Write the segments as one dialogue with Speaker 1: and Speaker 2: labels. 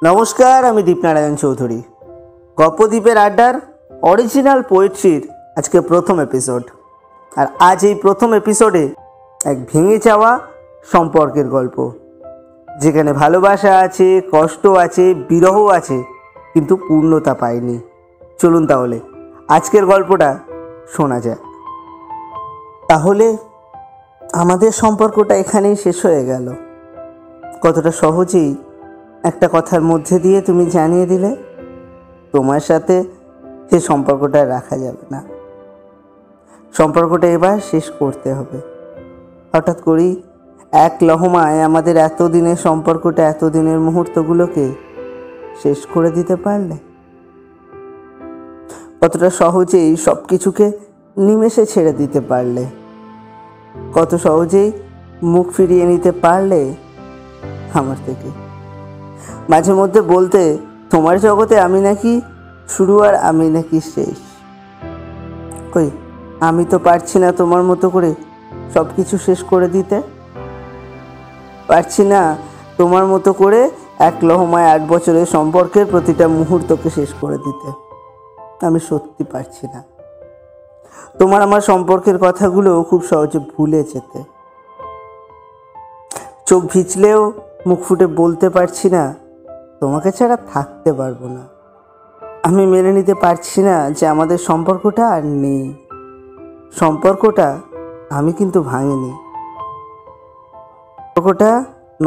Speaker 1: নমস্কার, আমি দীপনারায়ণ চৌধুরী। গল্পদ্বীপের আড্ডার অরিজিনাল পোয়েট্রির আজকে প্রথম এপিসোড। আর আজ এই প্রথম এপিসোডে এক ভেঙে যাওয়া সম্পর্কের গল্প, যেখানে ভালোবাসা আছে, কষ্ট আছে, বিরহ আছে, কিন্তু পূর্ণতা পায়নি। চলুন তাহলে আজকের গল্পটা শোনা যাক। তাহলে আমাদের সম্পর্কটা এখানেই শেষ হয়ে গেল। কতটা সহজেই একটা কথার মধ্যে দিয়ে তুমি জানিয়ে দিলে তোমার সাথে সে সম্পর্কটা রাখা যাবে না, সম্পর্কটা এবার শেষ করতে হবে। হঠাৎ করেই এক লহমায় আমাদের এতদিনের সম্পর্কটা, এতদিনের মুহূর্তগুলোকে শেষ করে দিতে পারলে। কতটা সহজেই সব কিছুকে নিমেষে ছেড়ে দিতে পারলে, কত সহজেই মুখ ফিরিয়ে নিতে পারলে আমার থেকে। মাঝে মধ্যে বলতে, তোমার জগতে আমি নাকি শুরু আর আমি নাকি শেষ। কই, আমি তো পারছি না তোমার মতো করে সব কিছু শেষ করে দিতে। পারছি না তোমার মতো করে এক লহমায় 8 বছরের সম্পর্কের প্রতিটা মুহূর্তকে শেষ করে দিতে। আমি সত্যি পারছি না তোমার আমার সম্পর্কের কথাগুলো খুব সহজে ভুলে যেতে। চোখ ভিজলেও মুখ ফুটে বলতে পারছি না তোমাকে ছাড়া থাকতে পারবো না। আমি মেনে নিতে পারছি না যে আমাদের সম্পর্কটা আর নেই। সম্পর্কটা আমি কিন্তু ভাঙিনি। সম্পর্কটা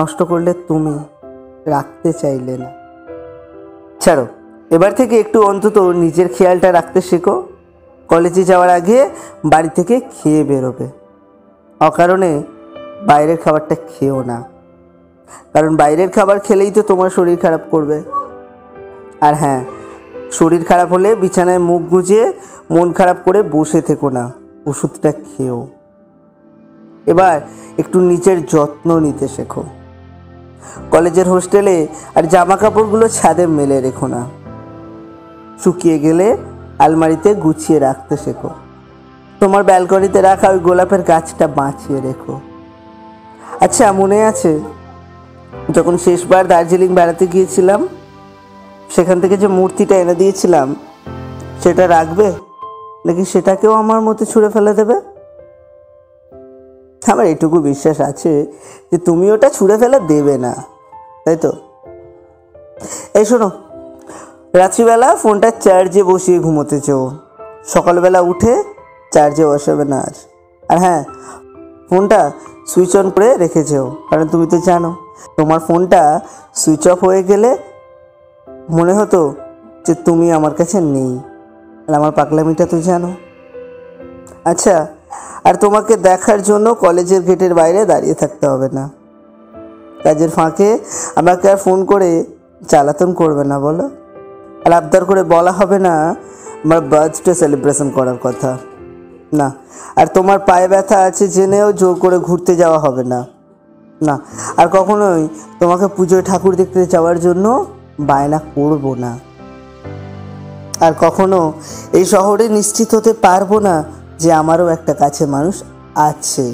Speaker 1: নষ্ট করলে তুমি, রাখতে চাইলে না। ছাড়ো, এবার থেকে একটু অন্তত নিজের খেয়ালটা রাখতে শেখো। কলেজে যাওয়ার আগে বাড়ি থেকে খেয়ে বেরোবে। অকারণে বাইরের খাবারটা খেও না, কারণ বাইরের খাবার খেলেই তো তোমার শরীর খারাপ করবে। আর হ্যাঁ, শরীর খারাপ হলে বিছানায় মুখ গুজে মন খারাপ করে বসে থেকো না, ওষুধটা খেও। এবার একটু নিজের যত্ন নিতে শেখো। কলেজের হোস্টেলে আর জামা কাপড়গুলো ছাদে মেলে রেখো না, শুকিয়ে গেলে আলমারিতে গুছিয়ে রাখতে শেখো। তোমার ব্যালকনিতে রাখা ওই গোলাপের গাছটা বাঁচিয়ে রেখো। আচ্ছা, মনে আছে যখন শেষবার দার্জিলিং বেড়াতে গিয়েছিলাম, সেখান থেকে যে মূর্তিটা এনে দিয়েছিলাম, সেটা রাখবে নাকি সেটাকেও আমার মতো ছুঁড়ে ফেলে দেবে? আমার এটুকু বিশ্বাস আছে যে তুমি ওটা ছুঁড়ে ফেলে দেবে না, তাই তো? এই শোনো, রাত্রিবেলা ফোনটা চার্জে বসিয়ে ঘুমোতে চেও, সকালবেলা উঠে চার্জে বসাবে না। আর হ্যাঁ, ফোনটা সুইচ অন করে রেখে যেও, কারণ তুমি তো জানো তোমার ফোনটা সুইচ অফ হয়ে গেলে মনে হতো যে তুমি আমার কাছে নেই। আর আমার পাগলামিটা তো জানো। আচ্ছা, আর তোমাকে দেখার জন্য কলেজের গেটের বাইরে দাঁড়িয়ে থাকতে হবে না। কাজের ফাঁকে আমাকে আর ফোন করে জ্বালাতন করবে না, বলো। আর আবদার করে বলা হবে না আমার বার্থডে সেলিব্রেশন করার কথা, না। আর তোমার পায়ে ব্যথা আছে জেনেও জোর করে ঘুরতে যাওয়া হবে না, না। আর কখনোই তোমাকে পুজোয় ঠাকুর দেখতে যাওয়ার জন্য বায়না করব না। আর কখনো এই শহরে নিশ্চিত হতে পারবো না যে আমারও একটা কাছে মানুষ আছে।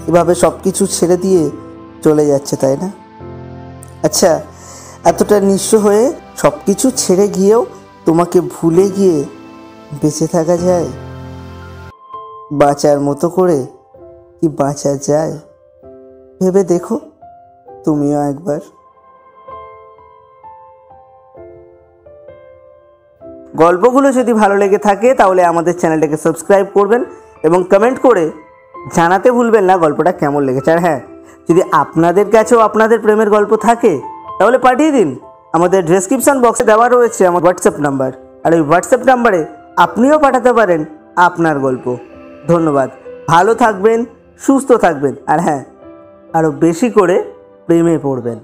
Speaker 1: এভাবে সব কিছু ছেড়ে দিয়ে চলে যাচ্ছে, তাই না? আচ্ছা, এতটা নিঃস্ব হয়ে সব কিছু ছেড়ে গিয়েও তোমাকে ভুলে গিয়ে বেঁচে থাকা যায়? বাঁচার মতো করে কি বাঁচা যায়? ভেবে দেখো তুমিও একবার। গল্পগুলো যদি ভালো লেগে থাকে তাহলে আমাদের চ্যানেলটাকে সাবস্ক্রাইব করবেন এবং কমেন্ট করে জানাতে ভুলবেন না গল্পটা কেমন লেগেছে। আর হ্যাঁ, যদি আপনাদের কাছেও আপনাদের প্রেমের গল্প থাকে তাহলে পাঠিয়ে দিন। আমাদের ডেসক্রিপশন বক্সে দেওয়া রয়েছে আমার হোয়াটসঅ্যাপ নাম্বার, আর ওই হোয়াটসঅ্যাপ নাম্বারে আপনিও পাঠাতে পারেন আপনার গল্প। ধন্যবাদ। ভালো থাকবেন, সুস্থ থাকবেন, আর হ্যাঁ, আরও বেশি করে প্রেমে পড়বেন।